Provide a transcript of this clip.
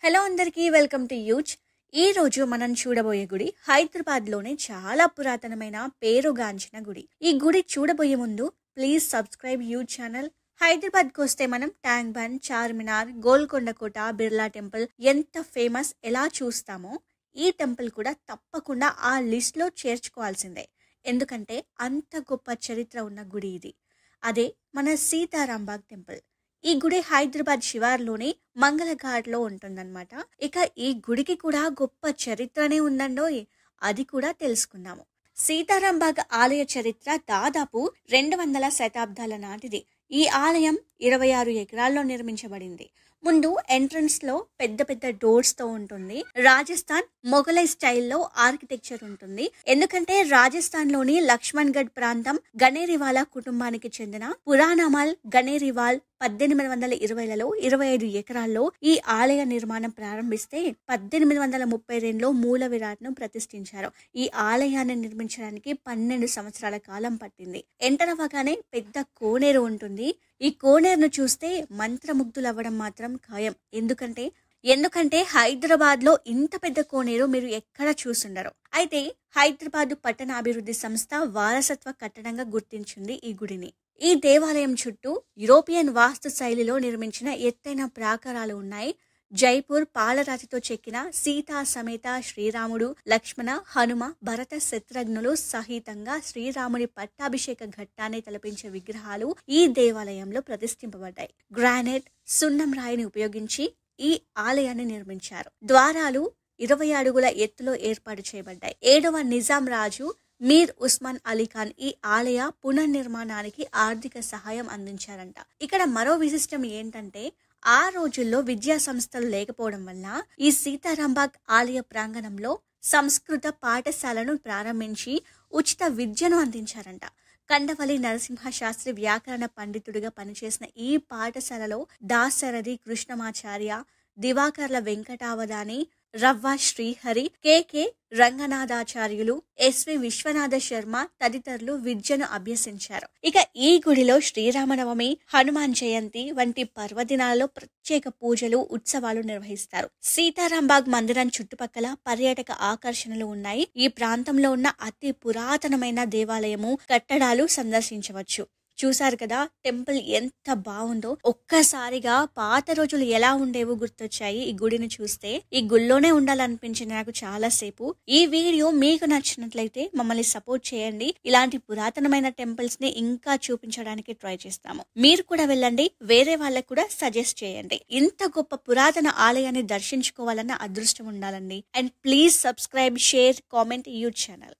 Hello అందరికీ welcome to use. ఈ రోజు మనం చూడబోయే గుడి హైదరాబాద్ లోనే చాలా పురాతనమైన పేరుగాంచిన గుడి. ఈ గుడి చూడబోయే ముందు please subscribe use channel. Hyderabad కు వస్తే మనం ట్యాంక్ బండ్, చార్మినార్, గోల్కొండ కోట, బిర్లా టెంపుల్ ఎంత ఫేమస్ ఎలా చూస్తామో ఈ టెంపుల్ కూడా తప్పకుండా ఆ లిస్ట్ లో చేర్చుకోవాల్సిందే. ఎందుకంటే అంత గొప్ప చరిత్ర ఉన్న గుడి ఇది. అదే మన సీతారాంబాగ్ టెంపుల్. ఈ గుడి హైదరాబాద్ శివార్లోని మంగళఘాట్లో ఉంటుందన్నమాట. ఇక ఈ గుడికి కూడా గొప్ప చరిత్రనే ఉందండోయ్. అది కూడా తెలుసుకుందాము. సీతారాంబాగ్ ఆలయ చరిత్ర దాదాపు 200 శతాబ్దాల నాటిది. ఈ ఆలయం 26 ఎకరాల్లో నిర్మించబడింది. ముందు ఎంట్రన్స్ లో పెద్ద పెద్ద డోర్స్ తో ఉంటుంది. రాజస్థాన్ మొఘలై స్టైల్లో ఆర్కిటెక్చర్ ఉంటుంది. ఎందుకంటే రాజస్థాన్ లోని లక్ష్మణ్ గఢ్ ప్రాంతం గనేరివాలా కుటుంబానికి చెందిన పురాణమల్ గనేరివాల్ 1820లలో 25 ఎకరాల్లో ఈ ఆలయ నిర్మాణం ప్రారంభిస్తే 1832లో మూల విరాట్ను ప్రతిష్ఠించారు. ఈ ఆలయాన్ని నిర్మించడానికి 12 సంవత్సరాల కాలం పట్టింది. ఎంటర్ అవ్వగానే పెద్ద కోనేరు ఉంటుంది. ఈ కోనేరును చూస్తే మంత్రముగ్ధులవ్వడం మాత్రం ఖాయం. ఎందుకంటే హైదరాబాద్ లో ఇంత పెద్ద కోనేరు మీరు ఎక్కడ చూసుండరు. అయితే హైదరాబాద్ పట్టణాభివృద్ధి సంస్థ వారసత్వ కట్టడంగా గుర్తించింది ఈ గుడిని. ఈ దేవాలయం చుట్టూ యూరోపియన్ వాస్తు శైలిలో నిర్మించిన ఎత్తైన ప్రాకారాలు ఉన్నాయి. జైపూర్ పాలరాతితో చెక్కిన సీతా సమేత శ్రీరాముడు, లక్ష్మణ, హనుమ, భరత శత్రుఘ్నులు సహితంగా శ్రీరాముడి పట్టాభిషేక ఘట్టాన్ని తలపించే విగ్రహాలు ఈ దేవాలయంలో ప్రతిష్ఠింపబడ్డాయి. గ్రానైట్, సున్నం రాయిని ఉపయోగించి ఈ ఆలయాన్ని నిర్మించారు. ద్వారాలు 20 అడుగుల ఎత్తులో ఏర్పాటు చేయబడ్డాయి. 7వ నిజాం రాజు మీర్ ఉస్మాన్ అలీ ఖాన్ ఈ ఆలయ పునర్నిర్మాణానికి ఆర్థిక సహాయం అందించారంట. ఇక్కడ మరో విశిష్టం ఏంటంటే ఆ రోజుల్లో విద్యా సంస్థలు లేకపోవడం వల్ల ఈ సీతారాంబాగ్ ఆలయ ప్రాంగణంలో సంస్కృత పాఠశాలను ప్రారంభించి ఉచిత విద్యను అందించారంట. కండవల్లి నరసింహ శాస్త్రి వ్యాకరణ పండితుడిగా పనిచేసిన ఈ పాఠశాలలో దాశరథి కృష్ణమాచార్య, దివాకర్ల వెంకటావధాని, రవ్వ శ్రీహరి, కె రంగనాథాచార్యులు, ఎస్వి విశ్వనాథ శర్మ తదితరులు విద్యను అభ్యసించారు. ఇక ఈ గుడిలో శ్రీరామనవమి, హనుమాన్ జయంతి వంటి పర్వదినాలలో ప్రత్యేక పూజలు, ఉత్సవాలు నిర్వహిస్తారు. సీతారాంబాగ్ మందిరం చుట్టుపక్కల పర్యాటక ఆకర్షణలు ఉన్నాయి. ఈ ప్రాంతంలో ఉన్న అతి పురాతనమైన దేవాలయము, కట్టడాలు సందర్శించవచ్చు. చూసారు కదా టెంపుల్ ఎంత బాగుందో. ఒక్కసారిగా పాత రోజులు ఎలా ఉండేవో గుర్తొచ్చాయి ఈ గుడిని చూస్తే. ఈ గుళ్ళోనే ఉండాలనిపించింది నాకు చాలా సేపు. ఈ వీడియో మీకు నచ్చినట్లయితే మమ్మల్ని సపోర్ట్ చేయండి. ఇలాంటి పురాతనమైన టెంపుల్స్ ని ఇంకా చూపించడానికి ట్రై చేస్తాము. మీరు కూడా వెళ్ళండి, వేరే వాళ్ళకు కూడా సజెస్ట్ చేయండి. ఇంత గొప్ప పురాతన ఆలయాన్ని దర్శించుకోవాలన్న అదృష్టం ఉండాలండి. And please subscribe, share, comment use channel.